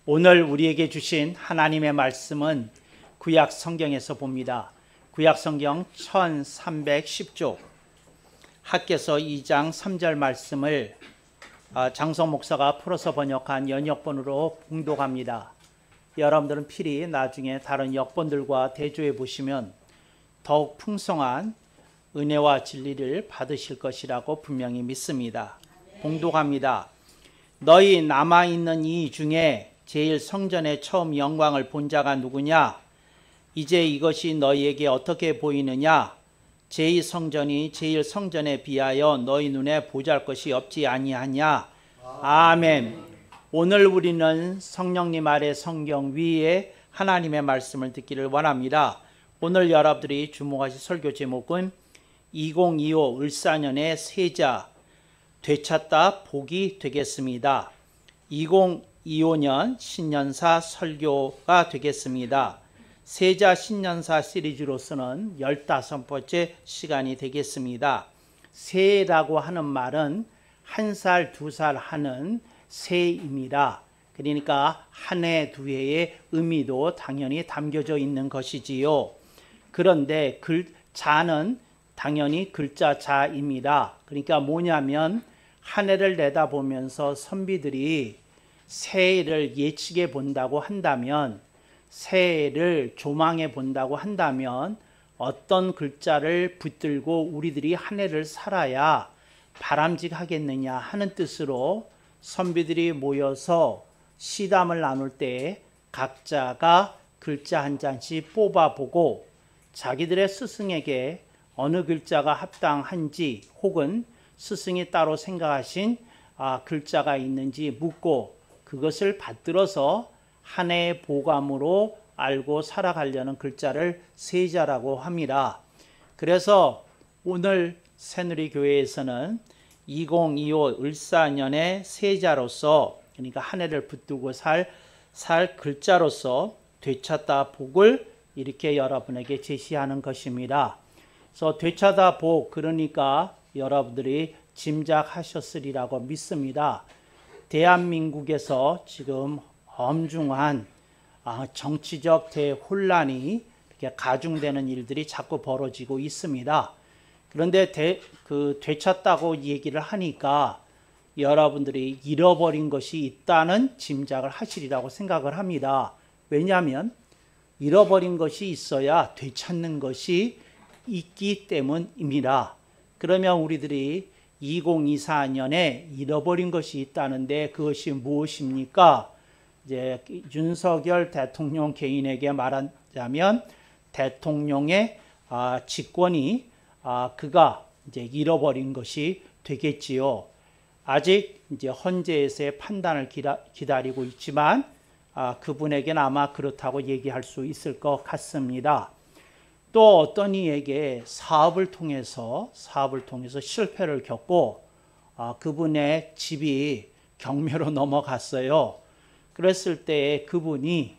오늘 우리에게 주신 하나님의 말씀은 구약 성경에서 봅니다. 구약 성경 1310쪽 학개서 2장 3절 말씀을 장성 목사가 풀어서 번역한 연역본으로 봉독합니다. 여러분들은 필히 나중에 다른 역본들과 대조해 보시면 더욱 풍성한 은혜와 진리를 받으실 것이라고 분명히 믿습니다. 봉독합니다. 너희 남아있는 이 중에 제일 성전에 처음 영광을 본 자가 누구냐? 이제 이것이 너희에게 어떻게 보이느냐? 제2성전이 제일 성전에 비하여 너희 눈에 보잘것이 없지 아니하냐? 아멘. 오늘 우리는 성령님 아래 성경 위에 하나님의 말씀을 듣기를 원합니다. 오늘 여러분들이 주목하실 설교 제목은 2025 을사년의 세자 되찾다 복이 되겠습니다. 2025년 신년사 설교가 되겠습니다. 세자 신년사 시리즈로서는 15번째 시간이 되겠습니다. 새해라고 하는 말은 한 살, 두 살 하는 새입니다. 그러니까 한 해, 두 해의 의미도 당연히 담겨져 있는 것이지요. 그런데 자는 당연히 글자 자입니다. 그러니까 뭐냐면 한 해를 내다보면서 선비들이 새해를 예측해 본다고 한다면, 새해를 조망해 본다고 한다면 어떤 글자를 붙들고 우리들이 한 해를 살아야 바람직하겠느냐 하는 뜻으로 선비들이 모여서 시담을 나눌 때 각자가 글자 한 장씩 뽑아보고 자기들의 스승에게 어느 글자가 합당한지 혹은 스승이 따로 생각하신 글자가 있는지 묻고 그것을 받들어서 한 해의 보감으로 알고 살아가려는 글자를 세자라고 합니다. 그래서 오늘 새누리교회에서는 2025 을사년의 세자로서, 그러니까 한 해를 붙들고 살 글자로서 되찾다 복을 이렇게 여러분에게 제시하는 것입니다. 그래서 되찾다 복, 그러니까 여러분들이 짐작하셨으리라고 믿습니다. 대한민국에서 지금 엄중한 정치적 대혼란이 이렇게 가중되는 일들이 자꾸 벌어지고 있습니다. 그런데 되찾다고 얘기를 하니까 여러분들이 잃어버린 것이 있다는 짐작을 하시리라고 생각을 합니다. 왜냐하면 잃어버린 것이 있어야 되찾는 것이 있기 때문입니다. 그러면 우리들이 2024년에 잃어버린 것이 있다는데 그것이 무엇입니까? 이제 윤석열 대통령 개인에게 말하자면 대통령의 직권이 그가 이제 잃어버린 것이 되겠지요. 아직 이제 헌재에서의 판단을 기다리고 있지만 그분에게는 아마 그렇다고 얘기할 수 있을 것 같습니다. 또 어떤 이에게 사업을 통해서 실패를 겪고 그분의 집이 경매로 넘어갔어요. 그랬을 때 그분이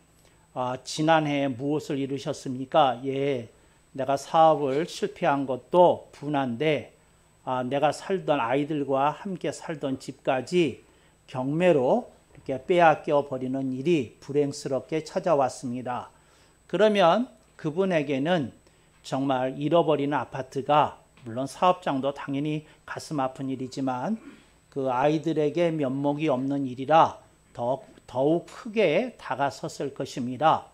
지난해에 무엇을 이루셨습니까? 예, 내가 사업을 실패한 것도 분한데 내가 살던 아이들과 함께 살던 집까지 경매로 이렇게 빼앗겨 버리는 일이 불행스럽게 찾아왔습니다. 그러면 그분에게는 정말 잃어버리는 아파트가, 물론 사업장도 당연히 가슴 아픈 일이지만 그 아이들에게 면목이 없는 일이라 더욱 크게 다가섰을 것입니다.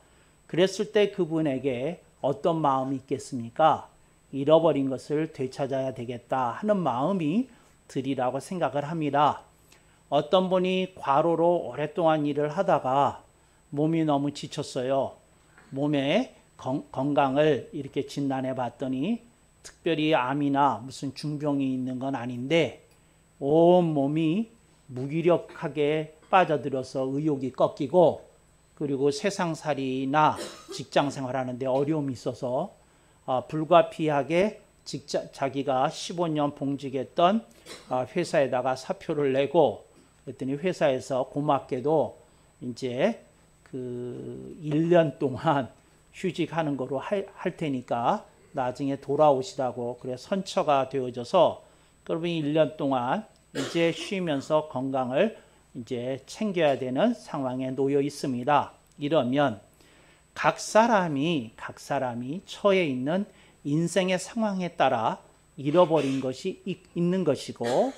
그랬을 때 그분에게 어떤 마음이 있겠습니까? 잃어버린 것을 되찾아야 되겠다 하는 마음이 들이라고 생각을 합니다. 어떤 분이 과로로 오랫동안 일을 하다가 몸이 너무 지쳤어요. 몸에 건강을 이렇게 진단해 봤더니 특별히 암이나 무슨 중병이 있는 건 아닌데 온 몸이 무기력하게 빠져들어서 의욕이 꺾이고, 그리고 세상살이나 직장생활하는데 어려움이 있어서 불가피하게 자기가 15년 봉직했던 회사에다가 사표를 내고, 그랬더니 회사에서 고맙게도 이제 1년 동안 휴직하는 거로 할 테니까 나중에 돌아오시라고 그래 선처가 되어져서 그러면 1년 동안 이제 쉬면서 건강을 이제 챙겨야 되는 상황에 놓여 있습니다. 이러면 각 사람이 처해 있는 인생의 상황에 따라 잃어버린 것이 있는 것이고,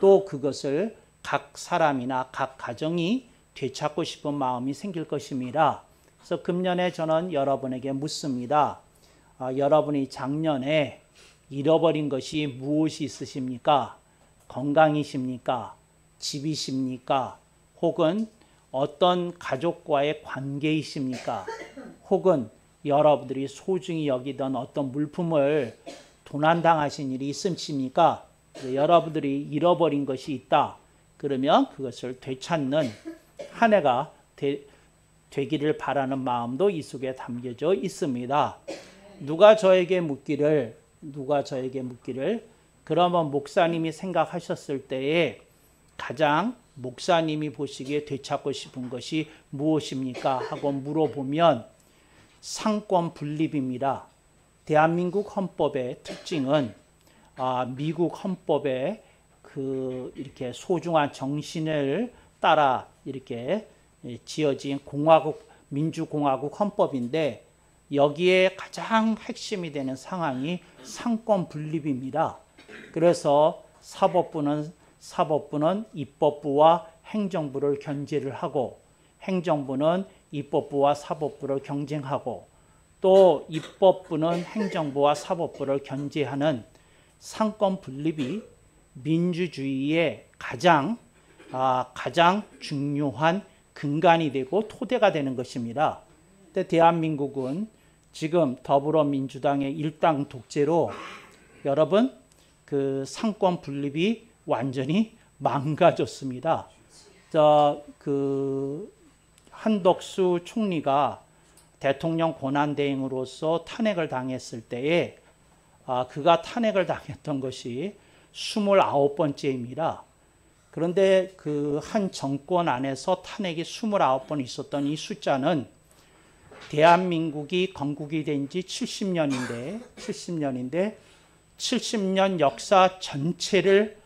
또 그것을 각 사람이나 각 가정이 되찾고 싶은 마음이 생길 것입니다. 그래서 금년에 저는 여러분에게 묻습니다. 여러분이 작년에 잃어버린 것이 무엇이 있으십니까? 건강이십니까? 집이십니까? 혹은 어떤 가족과의 관계이십니까? 혹은 여러분들이 소중히 여기던 어떤 물품을 도난당하신 일이 있으십니까? 여러분들이 잃어버린 것이 있다. 그러면 그것을 되찾는 한 해가 되기를 바라는 마음도 이 속에 담겨져 있습니다. 누가 저에게 묻기를 그러면 목사님이 생각하셨을 때에 가장 목사님이 보시기에 되찾고 싶은 것이 무엇입니까? 하고 물어보면 상권 분립입니다. 대한민국 헌법의 특징은 미국 헌법의 이렇게 소중한 정신을 따라 이렇게 지어진 민주공화국 헌법인데, 여기에 가장 핵심이 되는 상황이 상권 분립입니다. 그래서 사법부는 입법부와 행정부를 견제를 하고, 행정부는 입법부와 사법부를 경쟁하고, 또 입법부는 행정부와 사법부를 견제하는 상권 분립이 민주주의의 가장 중요한 근간이 되고 토대가 되는 것입니다. 근데 대한민국은 지금 더불어민주당의 일당 독재로 여러분 그 상권 분립이 완전히 망가졌습니다. 한덕수 총리가 대통령 권한대행으로서 탄핵을 당했을 때에 그가 탄핵을 당했던 것이 29번째입니다. 그런데 그 한 정권 안에서 탄핵이 29번 있었던 이 숫자는 대한민국이 건국이 된 지 70년인데 70년 역사 전체를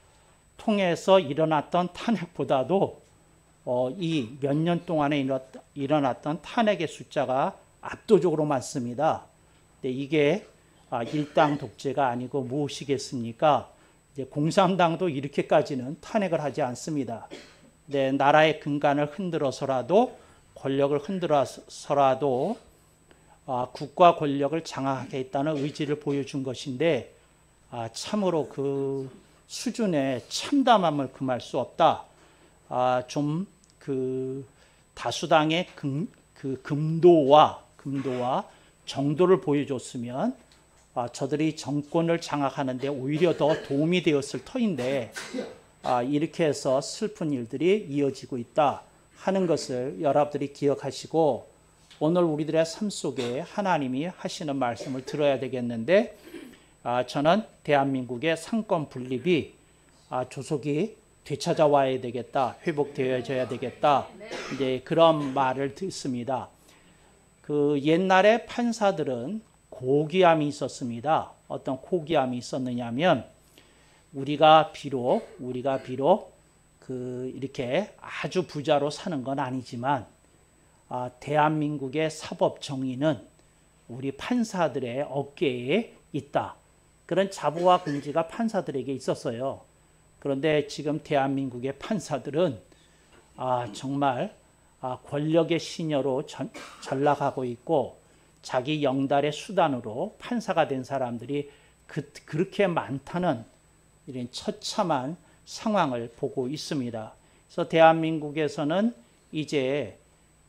통해서 일어났던 탄핵보다도 이 몇 년 동안에 일어났던 탄핵의 숫자가 압도적으로 많습니다. 근데 이게 일당 독재가 아니고 무엇이겠습니까? 이제 공산당도 이렇게까지는 탄핵을 하지 않습니다. 네, 나라의 근간을 흔들어서라도, 권력을 흔들어서라도 국가 권력을 장악하겠다는 의지를 보여준 것인데, 참으로 그 수준의 참담함을 금할 수 없다. 좀 다수당의 금도와 정도를 보여줬으면 저들이 정권을 장악하는 데 오히려 더 도움이 되었을 터인데, 이렇게 해서 슬픈 일들이 이어지고 있다 하는 것을 여러분들이 기억하시고, 오늘 우리들의 삶 속에 하나님이 하시는 말씀을 들어야 되겠는데, 저는 대한민국의 상권 분립이 조속히 되찾아와야 되겠다, 회복되어져야 되겠다, 이제 그런 말을 듣습니다. 옛날에 판사들은 고귀함이 있었습니다. 어떤 고귀함이 있었느냐면, 우리가 비록 이렇게 아주 부자로 사는 건 아니지만, 대한민국의 사법 정의는 우리 판사들의 어깨에 있다. 그런 자부와 긍지가 판사들에게 있었어요. 그런데 지금 대한민국의 판사들은 정말 권력의 시녀로 전락하고 있고, 자기 영달의 수단으로 판사가 된 사람들이 그렇게 많다는 이런 처참한 상황을 보고 있습니다. 그래서 대한민국에서는 이제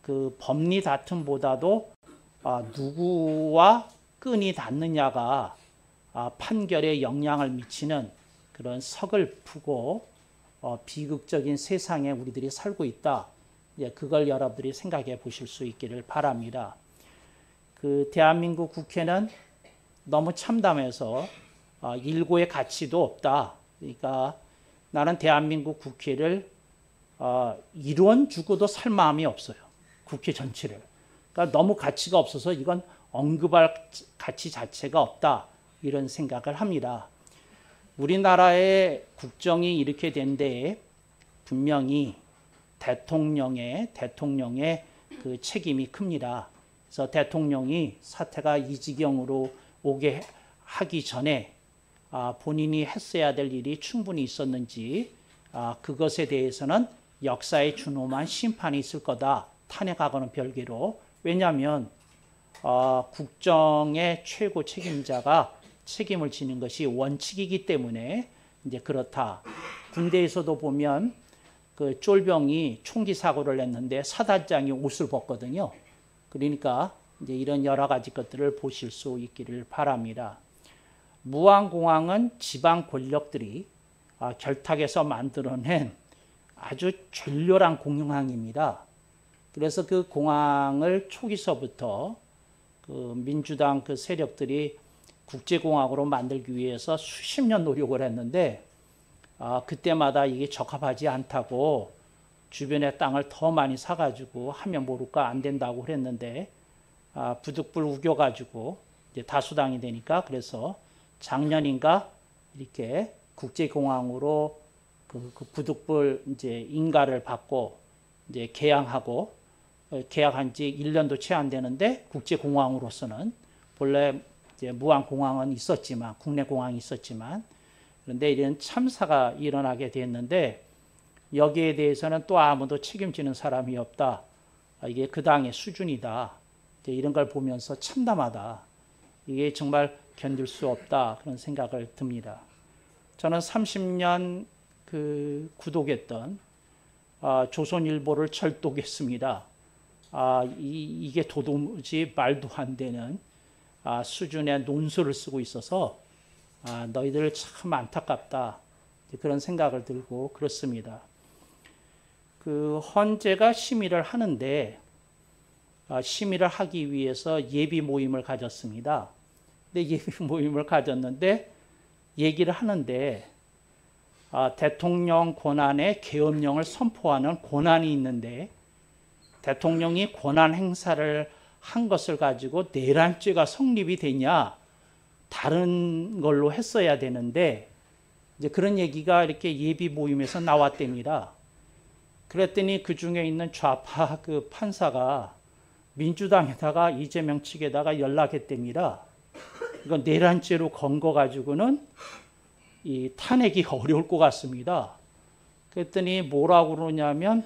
그 법리 다툼보다도 누구와 끈이 닿느냐가 판결에 영향을 미치는 그런 서글프고 비극적인 세상에 우리들이 살고 있다. 그걸 여러분들이 생각해 보실 수 있기를 바랍니다. 대한민국 국회는 너무 참담해서 일고의 가치도 없다. 그러니까 나는 대한민국 국회를 이루원 주고도 살 마음이 없어요. 국회 전체를. 그러니까 너무 가치가 없어서 이건 언급할 가치 자체가 없다. 이런 생각을 합니다. 우리나라의 국정이 이렇게 된 데에 분명히 대통령의 그 책임이 큽니다. 그래서 대통령이 사태가 이 지경으로 오게 하기 전에 본인이 했어야 될 일이 충분히 있었는지 그것에 대해서는 역사에 준엄한 심판이 있을 거다. 탄핵하고는 별개로. 왜냐하면 국정의 최고 책임자가 책임을 지는 것이 원칙이기 때문에 이제 그렇다. 군대에서도 보면 그 쫄병이 총기 사고를 냈는데 사단장이 옷을 벗거든요. 그러니까 이제 이런 여러 가지 것들을 보실 수 있기를 바랍니다. 무안공항은 지방 권력들이 결탁해서 만들어낸 아주 졸렬한 공항입니다. 그래서 그 공항을 초기서부터 그 민주당 그 세력들이 국제공항으로 만들기 위해서 수십 년 노력을 했는데 그때마다 이게 적합하지 않다고 주변의 땅을 더 많이 사가지고 하면 모를까 안 된다고 그랬는데 부득불 우겨가지고 이제 다수당이 되니까 그래서 작년인가 이렇게 국제공항으로 그 부득불 이제 인가를 받고 이제 계약한 지 1년도 채 안 되는데 국제공항으로서는 본래 이제 무안공항은 있었지만 국내 공항이 있었지만 그런데 이런 참사가 일어나게 됐는데 여기에 대해서는 또 아무도 책임지는 사람이 없다. 이게 그 당의 수준이다. 이제 이런 걸 보면서 참담하다. 이게 정말 견딜 수 없다. 그런 생각을 듭니다. 저는 30년 그 구독했던 조선일보를 철독했습니다. 이게 도무지 말도 안 되는 수준의 논술을 쓰고 있어서 너희들 참 안타깝다. 그런 생각을 들고 그렇습니다. 그 헌재가 심의를 하는데 심의를 하기 위해서 예비 모임을 가졌습니다. 근데 예비 모임을 가졌는데 얘기를 하는데 대통령 권한에 계엄령을 선포하는 권한이 있는데 대통령이 권한 행사를 한 것을 가지고 내란죄가 성립이 되냐 다른 걸로 했어야 되는데 이제 그런 얘기가 이렇게 예비 모임에서 나왔답니다. 그랬더니 그 중에 있는 좌파 그 판사가 민주당에다가 이재명 측에다가 연락했답니다. 이거 내란죄로 건 거 가지고는 이 탄핵이 어려울 것 같습니다. 그랬더니 뭐라고 그러냐면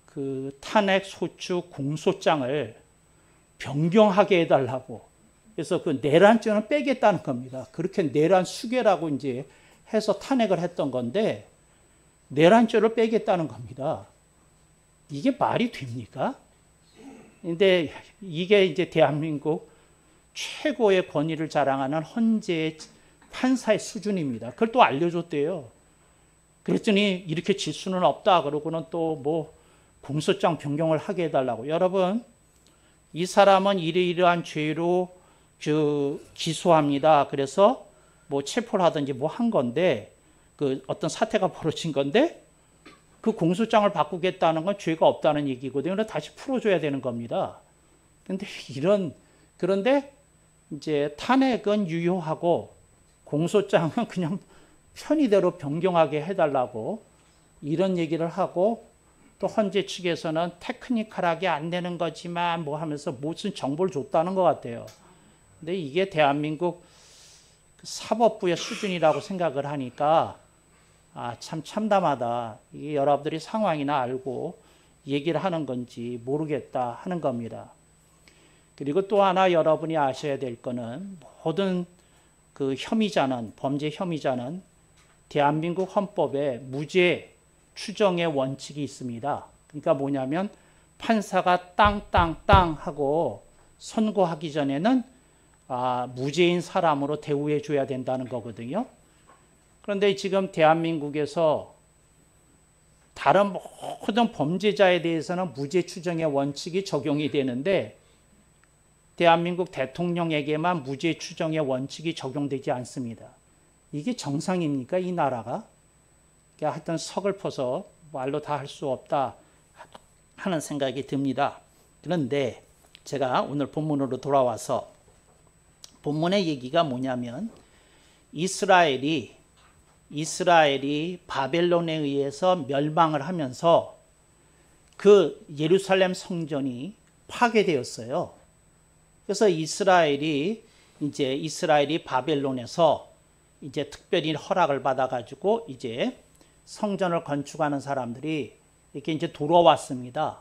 그 탄핵 소추 공소장을 변경하게 해달라고. 그래서 그 내란죄는 빼겠다는 겁니다. 그렇게 내란 수괴라고 이제 해서 탄핵을 했던 건데 내란죄를 빼겠다는 겁니다. 이게 말이 됩니까? 근데 이게 이제 대한민국 최고의 권위를 자랑하는 헌재 판사의 수준입니다. 그걸 또 알려줬대요. 그랬더니 이렇게 질 수는 없다. 그러고는 또 뭐 공소장 변경을 하게 해달라고. 여러분, 이 사람은 이러이러한 죄로 기소합니다. 그래서 뭐 체포를 하든지 뭐 한 건데 그 어떤 사태가 벌어진 건데 그 공소장을 바꾸겠다는 건 죄가 없다는 얘기거든요. 그래서 다시 풀어줘야 되는 겁니다. 그런데 이제 탄핵은 유효하고 공소장은 그냥 편의대로 변경하게 해달라고 이런 얘기를 하고 또 헌재 측에서는 테크니컬하게 안 되는 거지만 뭐 하면서 무슨 정보를 줬다는 것 같아요. 근데 이게 대한민국 사법부의 수준이라고 생각을 하니까 참 참담하다. 이게 여러분들이 상황이나 알고 얘기를 하는 건지 모르겠다 하는 겁니다. 그리고 또 하나 여러분이 아셔야 될 거는 모든 그 범죄 혐의자는 대한민국 헌법에 무죄 추정의 원칙이 있습니다. 그러니까 뭐냐면 판사가 땅 하고 선고하기 전에는 무죄인 사람으로 대우해 줘야 된다는 거거든요. 그런데 지금 대한민국에서 다른 모든 범죄자에 대해서는 무죄 추정의 원칙이 적용이 되는데 대한민국 대통령에게만 무죄 추정의 원칙이 적용되지 않습니다. 이게 정상입니까? 이 나라가? 하여튼 서글퍼서 말로 다 할 수 없다 하는 생각이 듭니다. 그런데 제가 오늘 본문으로 돌아와서 본문의 얘기가 뭐냐면 이스라엘이 바벨론에 의해서 멸망을 하면서 그 예루살렘 성전이 파괴되었어요. 그래서 이스라엘이 바벨론에서 이제 특별히 허락을 받아가지고 이제 성전을 건축하는 사람들이 이렇게 이제 돌아왔습니다.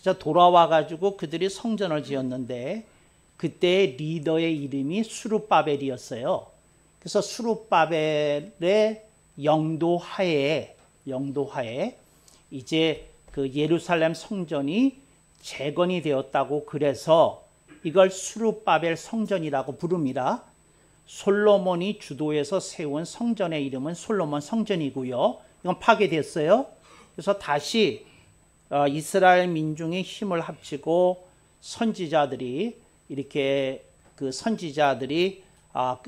그래서 돌아와가지고 그들이 성전을 지었는데 그때 리더의 이름이 수룹바벨이었어요. 그래서 수룹바벨의 영도하에 이제 그 예루살렘 성전이 재건이 되었다고 그래서 이걸 수룹바벨 성전이라고 부릅니다. 솔로몬이 주도해서 세운 성전의 이름은 솔로몬 성전이고요. 이건 파괴됐어요. 그래서 다시 이스라엘 민중이 힘을 합치고 선지자들이 이렇게 그 선지자들이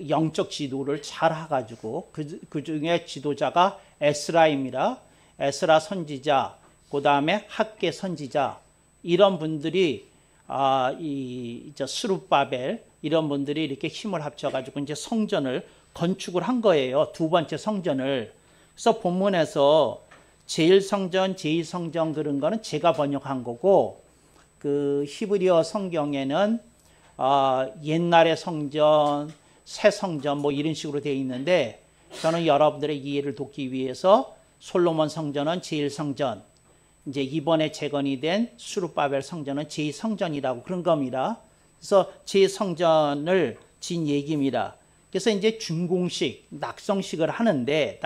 영적 지도를 잘 해가지고 그 중에 지도자가 에스라입니다. 에스라 선지자, 그 다음에 학개 선지자, 이런 분들이 스룹바벨 이런 분들이 이렇게 힘을 합쳐가지고 이제 성전을 건축을 한 거예요. 두 번째 성전을. 그래서 본문에서 제1성전, 제2성전 그런 거는 제가 번역한 거고, 그 히브리어 성경에는 옛날의 성전, 새 성전 뭐 이런 식으로 되어 있는데, 저는 여러분들의 이해를 돕기 위해서 솔로몬 성전은 제1성전, 이제 이번에 재건이 된 수룹바벨 성전은 제2성전이라고 그런 겁니다. 그래서 제2성전을 진 얘기입니다. 그래서 이제 준공식, 낙성식을 하는데,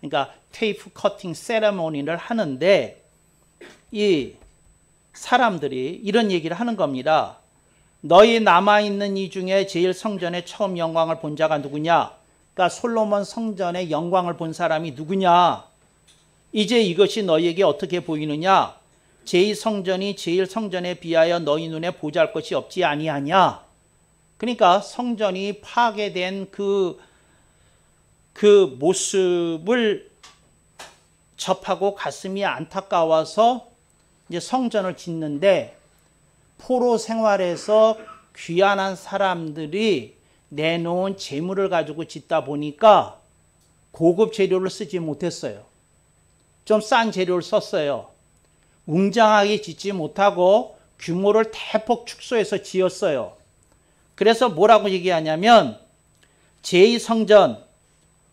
그러니까 테이프 커팅 세레모니를 하는데, 이 사람들이 이런 얘기를 하는 겁니다. 너희 남아있는 이 중에 제일 성전의 처음 영광을 본 자가 누구냐? 그러니까 솔로몬 성전의 영광을 본 사람이 누구냐? 이제 이것이 너희에게 어떻게 보이느냐? 제2성전이 제1성전에 비하여 너희 눈에 보잘 것이 없지 아니하냐? 그러니까 성전이 파괴된 그 모습을 접하고 가슴이 안타까워서 이제 성전을 짓는데, 포로 생활에서 귀환한 사람들이 내놓은 재물을 가지고 짓다 보니까 고급 재료를 쓰지 못했어요. 좀 싼 재료를 썼어요. 웅장하게 짓지 못하고 규모를 대폭 축소해서 지었어요. 그래서 뭐라고 얘기하냐면 제2성전,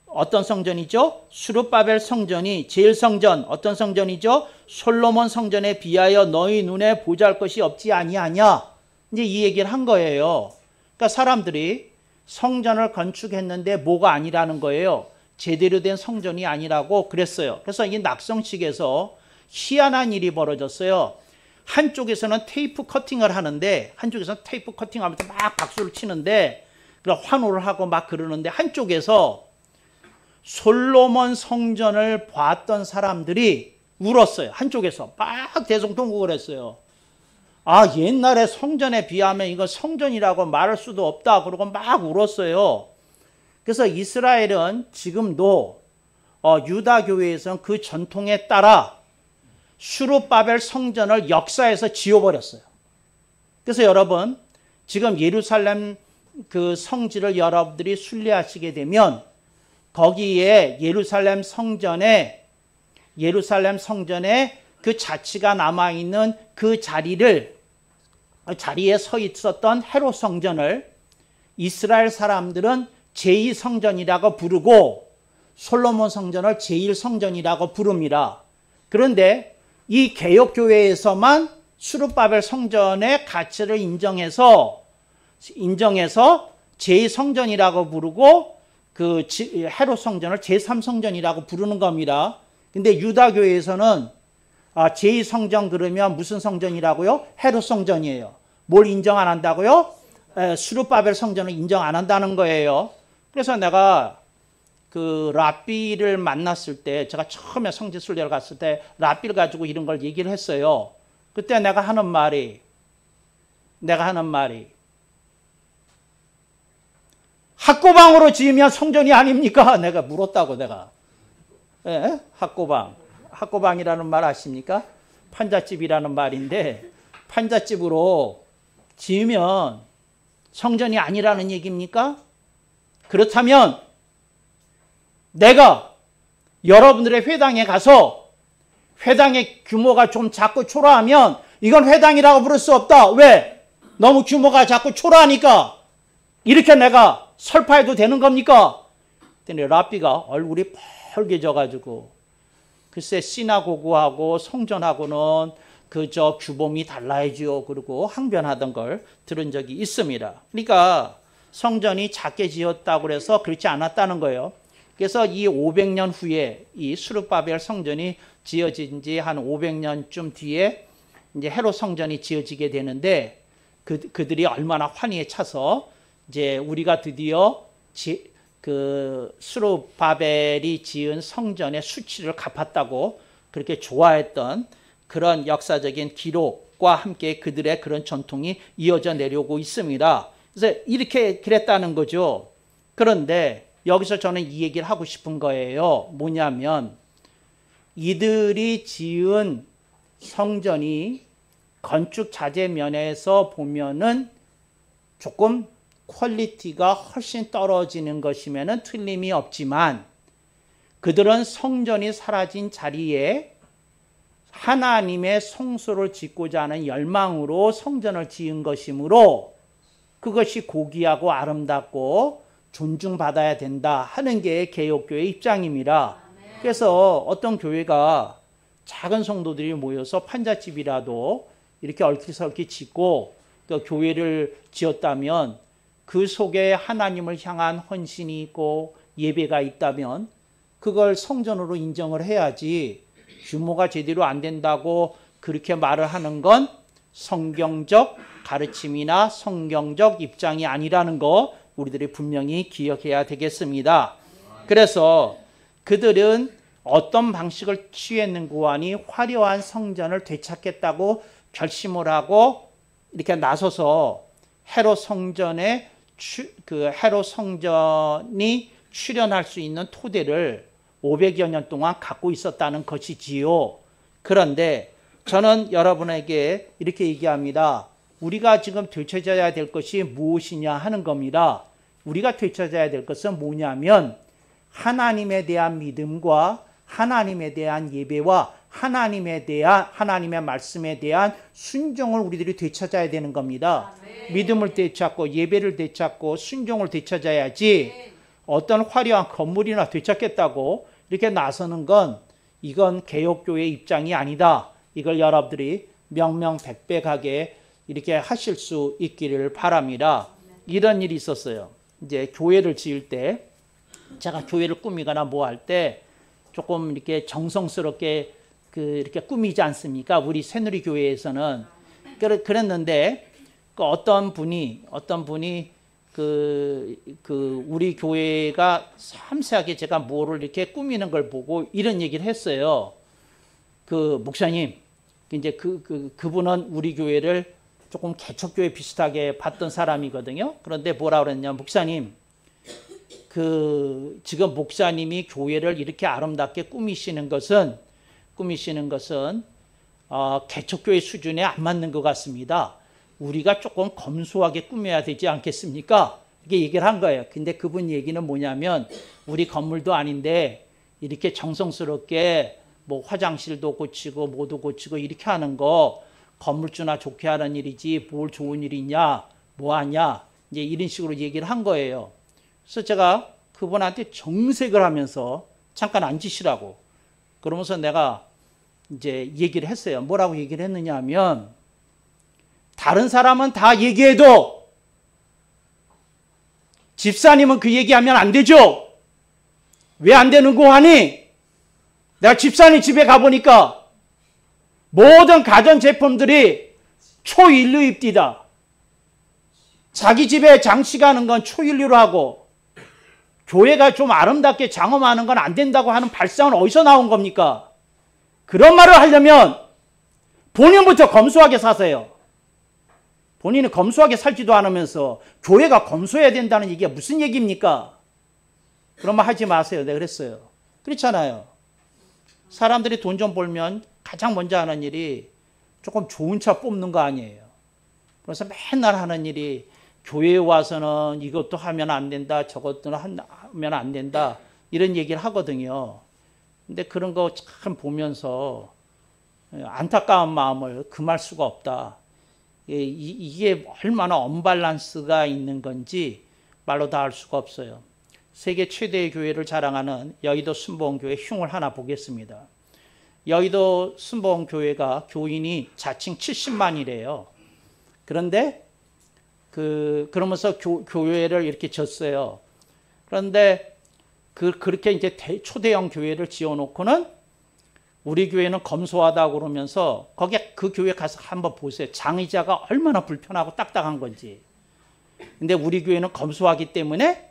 어떤 성전이죠? 수룹바벨 성전이 제1성전, 어떤 성전이죠? 솔로몬 성전에 비하여 너희 눈에 보잘 것이 없지 아니하냐? 이제 이 얘기를 한 거예요. 그러니까 사람들이 성전을 건축했는데 뭐가 아니라는 거예요. 제대로 된 성전이 아니라고 그랬어요. 그래서 이 낙성식에서 희한한 일이 벌어졌어요. 한쪽에서는 테이프 커팅을 하는데, 한쪽에서는 테이프 커팅하면서 막 박수를 치는데, 환호를 하고 막 그러는데, 한쪽에서 솔로몬 성전을 봤던 사람들이 울었어요. 한쪽에서 막 대성통곡을 했어요. 옛날에 성전에 비하면 이거 성전이라고 말할 수도 없다. 그러고 막 울었어요. 그래서 이스라엘은 지금도 유다교회에서는 그 전통에 따라 수룹바벨 성전을 역사에서 지워버렸어요. 그래서 여러분, 지금 예루살렘 그 성지를 여러분들이 순례하시게 되면 거기에 예루살렘 성전에 그 자취가 남아있는 그 자리에 서 있었던 헤롯 성전을 이스라엘 사람들은 제2성전이라고 부르고 솔로몬 성전을 제1성전이라고 부릅니다. 그런데 이 개혁교회에서만 수룹바벨 성전의 가치를 인정해서 제2성전이라고 부르고 그 헤롯 성전을 제3성전이라고 부르는 겁니다. 근데 유다교회에서는 제2성전 그러면 무슨 성전이라고요? 헤롯 성전이에요. 뭘 인정 안 한다고요? 수룹바벨 성전을 인정 안 한다는 거예요. 그래서 내가 그 랍비를 만났을 때, 제가 처음에 성지순례를 갔을 때 랍비를 가지고 이런 걸 얘기를 했어요. 그때 내가 하는 말이 학고방으로 지으면 성전이 아닙니까? 내가 물었다고, 내가. 예? 학고방이라는 말 아십니까? 판잣집이라는 말인데, 판잣집으로 지으면 성전이 아니라는 얘기입니까? 그렇다면 내가 여러분들의 회당에 가서 회당의 규모가 좀 작고 초라하면 이건 회당이라고 부를 수 없다. 왜? 너무 규모가 작고 초라하니까. 이렇게 내가 설파해도 되는 겁니까? 근데 랍비가 얼굴이 펄개져가지고 글쎄 시나고그하고 성전하고는 그저 규범이 달라야지요. 그리고 항변하던 걸 들은 적이 있습니다. 그러니까 성전이 작게 지었다고 해서 그렇지 않았다는 거예요. 그래서 이 500년 후에 이 스룹바벨 성전이 지어진 지 한 500년쯤 뒤에 이제 헤롯 성전이 지어지게 되는데 그들이 얼마나 환희에 차서 이제 우리가 드디어 그 스룹바벨이 지은 성전의 수치를 갚았다고 그렇게 좋아했던 그런 역사적인 기록과 함께 그들의 그런 전통이 이어져 내려오고 있습니다. 그래서 이렇게 그랬다는 거죠. 그런데 여기서 저는 이 얘기를 하고 싶은 거예요. 뭐냐면 이들이 지은 성전이 건축 자재 면에서 보면은 조금 퀄리티가 훨씬 떨어지는 것이면은 틀림이 없지만 그들은 성전이 사라진 자리에 하나님의 성소를 짓고자 하는 열망으로 성전을 지은 것이므로 그것이 고귀하고 아름답고 존중받아야 된다 하는 게 개혁교회의 입장입니다. 그래서 어떤 교회가 작은 성도들이 모여서 판잣집이라도 이렇게 얽히설키 짓고 또 교회를 지었다면 그 속에 하나님을 향한 헌신이 있고 예배가 있다면 그걸 성전으로 인정을 해야지 규모가 제대로 안 된다고 그렇게 말을 하는 건 성경적 가르침이나 성경적 입장이 아니라는 거 우리들이 분명히 기억해야 되겠습니다. 그래서 그들은 어떤 방식을 취했는고 하니 화려한 성전을 되찾겠다고 결심을 하고 이렇게 나서서 헤롯 성전에 헤롯 성전이 출현할 수 있는 토대를 500여 년 동안 갖고 있었다는 것이지요. 그런데 저는 여러분에게 이렇게 얘기합니다. 우리가 지금 되찾아야 될 것이 무엇이냐 하는 겁니다. 우리가 되찾아야 될 것은 뭐냐면 하나님에 대한 믿음과 하나님에 대한 예배와 하나님의 말씀에 대한 순종을 우리들이 되찾아야 되는 겁니다. 믿음을 되찾고 예배를 되찾고 순종을 되찾아야지 어떤 화려한 건물이나 되찾겠다고 이렇게 나서는 건 이건 개혁교회의 입장이 아니다. 이걸 여러분들이 명명백백하게 이렇게 하실 수 있기를 바랍니다. 이런 일이 있었어요. 이제 교회를 지을 때 제가 교회를 꾸미거나 뭐 할 때 조금 이렇게 정성스럽게 이렇게 꾸미지 않습니까? 우리 새누리 교회에서는 그랬는데 어떤 분이 우리 교회가 섬세하게 제가 뭐를 이렇게 꾸미는 걸 보고 이런 얘기를 했어요. 목사님, 이제 그분은 우리 교회를 조금 개척교회 비슷하게 봤던 사람이거든요. 그런데 뭐라 그랬냐, 목사님, 지금 목사님이 교회를 이렇게 아름답게 꾸미시는 것은 개척교회 수준에 안 맞는 것 같습니다. 우리가 조금 검소하게 꾸며야 되지 않겠습니까? 이렇게 얘기를 한 거예요. 근데 그분 얘기는 뭐냐면 우리 건물도 아닌데 이렇게 정성스럽게 뭐 화장실도 고치고 뭐도 고치고 이렇게 하는 거 건물주나 좋게 하는 일이지 뭘 좋은 일이냐 뭐 하냐 이제 이런 식으로 얘기를 한 거예요. 그래서 제가 그분한테 정색을 하면서 잠깐 앉으시라고 그러면서 내가 이제 얘기를 했어요. 뭐라고 얘기를 했느냐 하면 다른 사람은 다 얘기해도 집사님은 그 얘기하면 안 되죠. 왜 안 되는 거 하니? 내가 집사님 집에 가보니까 모든 가전제품들이 초일류입디다. 자기 집에 장식하는 건 초일류로 하고 교회가 좀 아름답게 장엄하는 건 안 된다고 하는 발상은 어디서 나온 겁니까? 그런 말을 하려면 본인부터 검소하게 사세요. 본인은 검소하게 살지도 않으면서 교회가 검소해야 된다는 얘기가 무슨 얘기입니까? 그런 말 하지 마세요. 내가 그랬어요. 그렇잖아요. 사람들이 돈 좀 벌면 가장 먼저 하는 일이 조금 좋은 차 뽑는 거 아니에요. 그래서 맨날 하는 일이 교회에 와서는 이것도 하면 안 된다, 저것도 하면 안 된다 이런 얘기를 하거든요. 근데 그런 거 참 보면서 안타까운 마음을 금할 수가 없다. 이게 얼마나 언밸런스가 있는 건지 말로 다 알 수가 없어요. 세계 최대의 교회를 자랑하는 여의도 순복음교회 흉을 하나 보겠습니다. 여의도 순복음교회가 교인이 자칭 70만이래요. 그런데 그러면서 교회를 이렇게 졌어요. 그런데 그렇게 이제 초대형 교회를 지어놓고는 우리 교회는 검소하다고 그러면서 거기에 그 교회 가서 한번 보세요. 장의자가 얼마나 불편하고 딱딱한 건지. 근데 우리 교회는 검소하기 때문에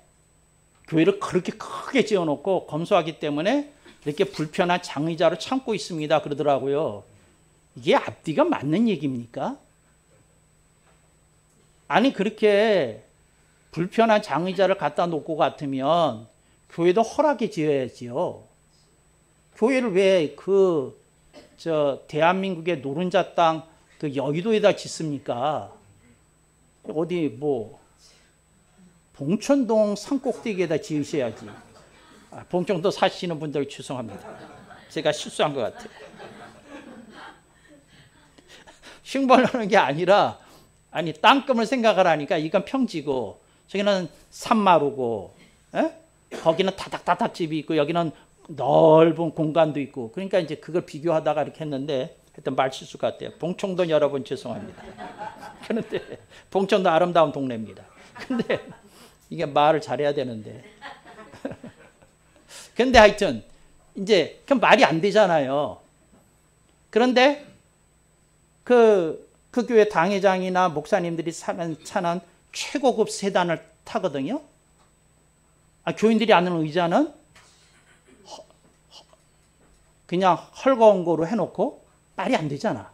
교회를 그렇게 크게 지어놓고 검소하기 때문에 이렇게 불편한 장의자를 참고 있습니다. 그러더라고요. 이게 앞뒤가 맞는 얘기입니까? 아니 그렇게 불편한 장의자를 갖다 놓고 같으면 교회도 허락해 지어야지요. 교회를 왜 대한민국의 노른자 땅 그 여의도에다 짓습니까? 어디 봉천동 산꼭대기에다 지으셔야지. 봉천도 사시는 분들 죄송합니다. 제가 실수한 것 같아요. 흉벌하는 게 아니라 땅금을 생각을 하니까 이건 평지고 저기는 산마루고 거기는 타닥타닥 집이 있고 여기는 넓은 공간도 있고 그러니까 이제 그걸 비교하다가 이렇게 했는데 하여튼 말실수 같아요. 봉천동 여러분 죄송합니다. 그런데 봉천도 아름다운 동네입니다. 근데 이게 말을 잘해야 되는데 근데 하여튼 이제 그 말이 안 되잖아요. 그런데 그 교회 당회장이나 목사님들이 차는 최고급 세단을 타거든요. 교인들이 앉는 의자는 그냥 헐거운 거로 해놓고 말이 안 되잖아.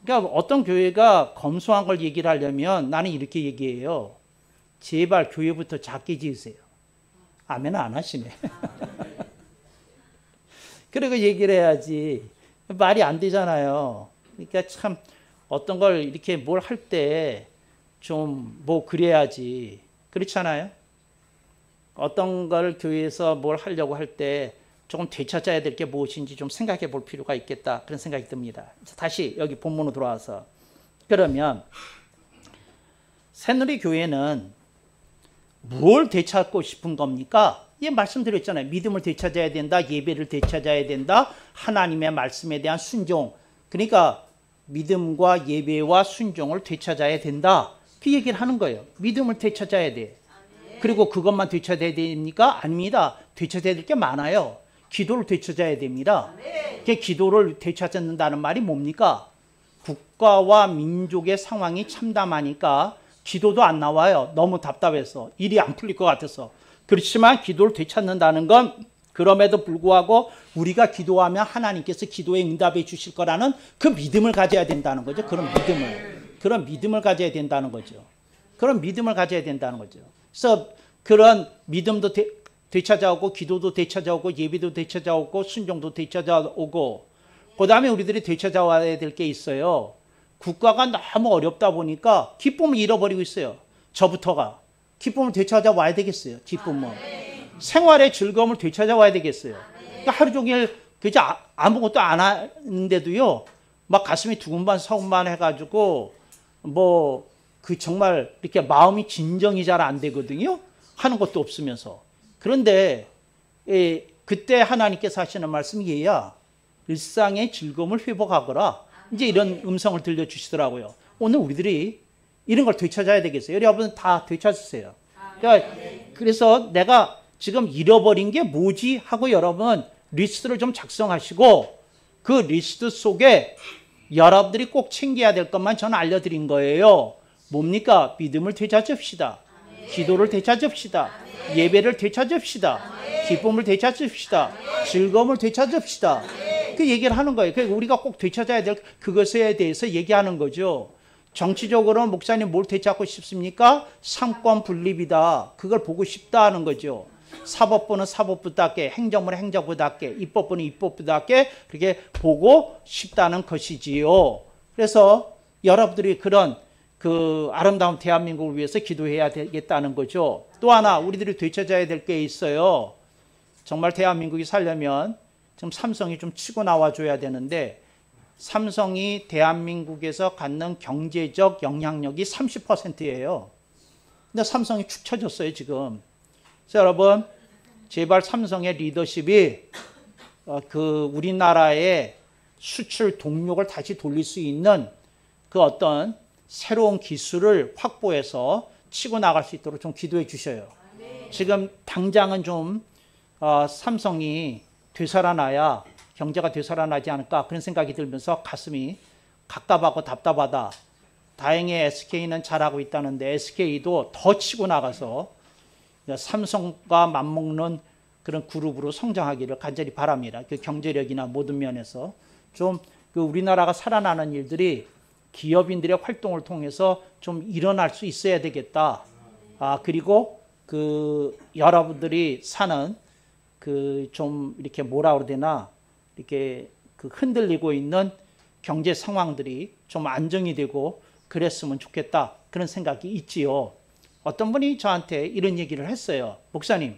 그러니까 어떤 교회가 검소한 걸 얘기를 하려면 나는 이렇게 얘기해요. 제발 교회부터 작게 지으세요. 아멘 안 하시네. 그리고 얘기를 해야지. 말이 안 되잖아요. 그러니까 참 어떤 걸 이렇게 뭘 할 때 좀 그래야지. 그렇잖아요. 어떤 걸 교회에서 뭘 하려고 할 때 조금 되찾아야 될 게 무엇인지 좀 생각해 볼 필요가 있겠다. 그런 생각이 듭니다. 다시 여기 본문으로 돌아와서 그러면 새누리교회는 뭘 되찾고 싶은 겁니까? 예, 말씀드렸잖아요. 믿음을 되찾아야 된다. 예배를 되찾아야 된다. 하나님의 말씀에 대한 순종. 그러니까 믿음과 예배와 순종을 되찾아야 된다. 그 얘기를 하는 거예요. 믿음을 되찾아야 돼. 그리고 그것만 되찾아야 됩니까? 아닙니다. 되찾아야 될 게 많아요. 기도를 되찾아야 됩니다. 그 기도를 되찾는다는 말이 뭡니까? 국가와 민족의 상황이 참담하니까 기도도 안 나와요. 너무 답답해서. 일이 안 풀릴 것 같아서. 그렇지만 기도를 되찾는다는 건 그럼에도 불구하고 우리가 기도하면 하나님께서 기도에 응답해 주실 거라는 그 믿음을 가져야 된다는 거죠. 그런 믿음을 가져야 된다는 거죠. 그런 믿음을 가져야 된다는 거죠. 그래서 그런 믿음도 되찾아오고 기도도 되찾아오고 예배도 되찾아오고 순종도 되찾아오고 그 다음에 우리들이 되찾아와야 될 게 있어요. 국가가 너무 어렵다 보니까 기쁨을 잃어버리고 있어요. 저부터가. 기쁨을 되찾아와야 되겠어요. 기쁨을. 생활의 즐거움을 되찾아와야 되겠어요. 그러니까 하루 종일 그저 아무것도 안 하는데도요. 막 가슴이 두근반 서근반 해가지고 정말 이렇게 마음이 진정이 잘 안 되거든요. 하는 것도 없으면서. 그런데 그때 하나님께서 하시는 말씀이 얘야. 일상의 즐거움을 회복하거라. 이제 이런 음성을 들려주시더라고요. 오늘 우리들이 이런 걸 되찾아야 되겠어요. 여러분 다 되찾으세요. 그러니까 그래서 내가 지금 잃어버린 게 뭐지? 하고 여러분 리스트를 좀 작성하시고 그 리스트 속에 여러분들이 꼭 챙겨야 될 것만 저는 알려드린 거예요. 뭡니까? 믿음을 되찾읍시다. 기도를 되찾읍시다. 예배를 되찾읍시다. 기쁨을 되찾읍시다. 즐거움을 되찾읍시다. 그 얘기를 하는 거예요. 그러니까 우리가 꼭 되찾아야 될 그것에 대해서 얘기하는 거죠. 정치적으로 목사님 뭘 되찾고 싶습니까? 삼권 분립이다. 그걸 보고 싶다 하는 거죠. 사법부는 사법부답게, 행정부는 행정부답게, 입법부는 입법부답게 그렇게 보고 싶다는 것이지요. 그래서 여러분들이 그런 그 아름다운 대한민국을 위해서 기도해야 되겠다는 거죠. 또 하나 우리들이 되찾아야 될 게 있어요. 정말 대한민국이 살려면 지금 삼성이 좀 치고 나와줘야 되는데 삼성이 대한민국에서 갖는 경제적 영향력이 30%예요. 근데 삼성이 축 처졌어요, 지금. 그래서 여러분, 제발 삼성의 리더십이 그 우리나라의 수출 동력을 다시 돌릴 수 있는 그 어떤 새로운 기술을 확보해서 치고 나갈 수 있도록 좀 기도해 주셔요. 지금 당장은 좀 삼성이 되살아나야 경제가 되살아나지 않을까 그런 생각이 들면서 가슴이 갑갑하고 답답하다. 다행히 SK는 잘하고 있다는데 SK도 더 치고 나가서 삼성과 맞먹는 그런 그룹으로 성장하기를 간절히 바랍니다. 그 경제력이나 모든 면에서 좀 그 우리나라가 살아나는 일들이 기업인들의 활동을 통해서 좀 일어날 수 있어야 되겠다. 그리고 그 여러분들이 사는 그 좀 이렇게 뭐라 그래야 되나 이렇게 그 흔들리고 있는 경제 상황들이 좀 안정이 되고 그랬으면 좋겠다. 그런 생각이 있지요. 어떤 분이 저한테 이런 얘기를 했어요. 목사님,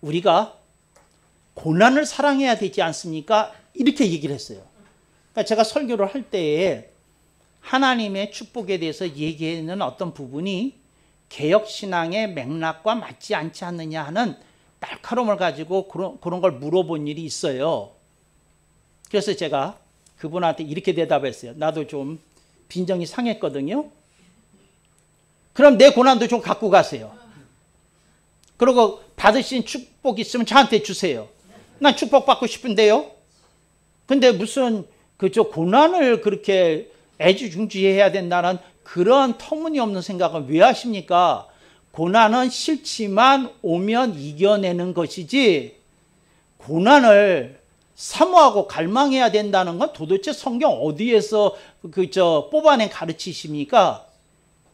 우리가 고난을 사랑해야 되지 않습니까? 이렇게 얘기를 했어요. 그러니까 제가 설교를 할 때에 하나님의 축복에 대해서 얘기하는 어떤 부분이 개혁신앙의 맥락과 맞지 않지 않느냐 하는 날카로움을 가지고 그런 걸 물어본 일이 있어요. 그래서 제가 그분한테 이렇게 대답했어요. 나도 좀 빈정이 상했거든요. 그럼 내 고난도 좀 갖고 가세요. 그리고 받으신 축복 있으면 저한테 주세요. 난 축복받고 싶은데요. 근데 무슨 그저 고난을 그렇게 애지중지해야 된다는 그런 터무니없는 생각을 왜 하십니까? 고난은 싫지만 오면 이겨내는 것이지 고난을 사모하고 갈망해야 된다는 건 도대체 성경 어디에서 뽑아낸 가르치십니까?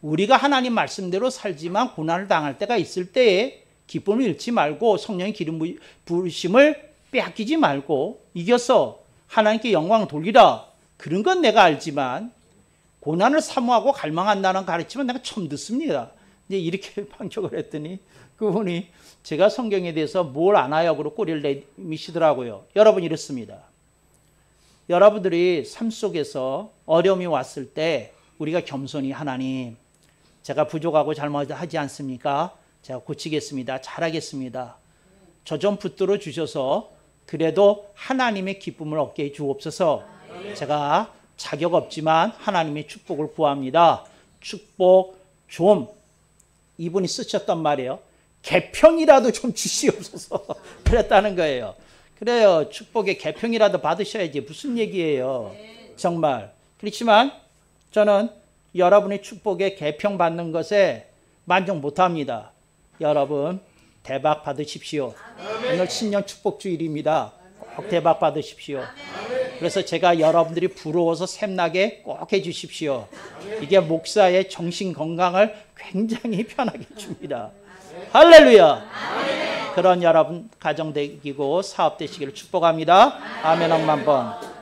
우리가 하나님 말씀대로 살지만 고난을 당할 때가 있을 때에 기쁨을 잃지 말고 성령의 기름 부으심을 빼앗기지 말고 이겨서 하나님께 영광을 돌리라. 그런 건 내가 알지만 고난을 사모하고 갈망한다는 가르침은 내가 처음 듣습니다. 이제 이렇게 반격을 했더니 그분이 제가 성경에 대해서 뭘 아나요? 그러고 꼬리를 내미시더라고요. 여러분 이렇습니다. 여러분들이 삶 속에서 어려움이 왔을 때 우리가 겸손히 하나님, 제가 부족하고 잘못하지 않습니까? 제가 고치겠습니다. 잘하겠습니다. 저 좀 붙들어 주셔서 그래도 하나님의 기쁨을 얻게 해 주옵소서. 제가 자격 없지만 하나님의 축복을 구합니다. 축복 좀 이분이 쓰셨단 말이에요. 개평이라도 좀 주시옵소서. 그랬다는 거예요. 그래요. 축복의 개평이라도 받으셔야지. 무슨 얘기예요. 정말. 그렇지만 저는 여러분의 축복에 개평 받는 것에 만족 못합니다. 여러분 대박 받으십시오. 오늘 신년 축복 주일입니다. 꼭 대박 받으십시오. 그래서 제가 여러분들이 부러워서 샘나게 꼭 해주십시오. 이게 목사의 정신 건강을 굉장히 편하게 줍니다. 할렐루야. 그런 여러분 가정 되시고 사업 되시기를 축복합니다. 아멘. 1만 번.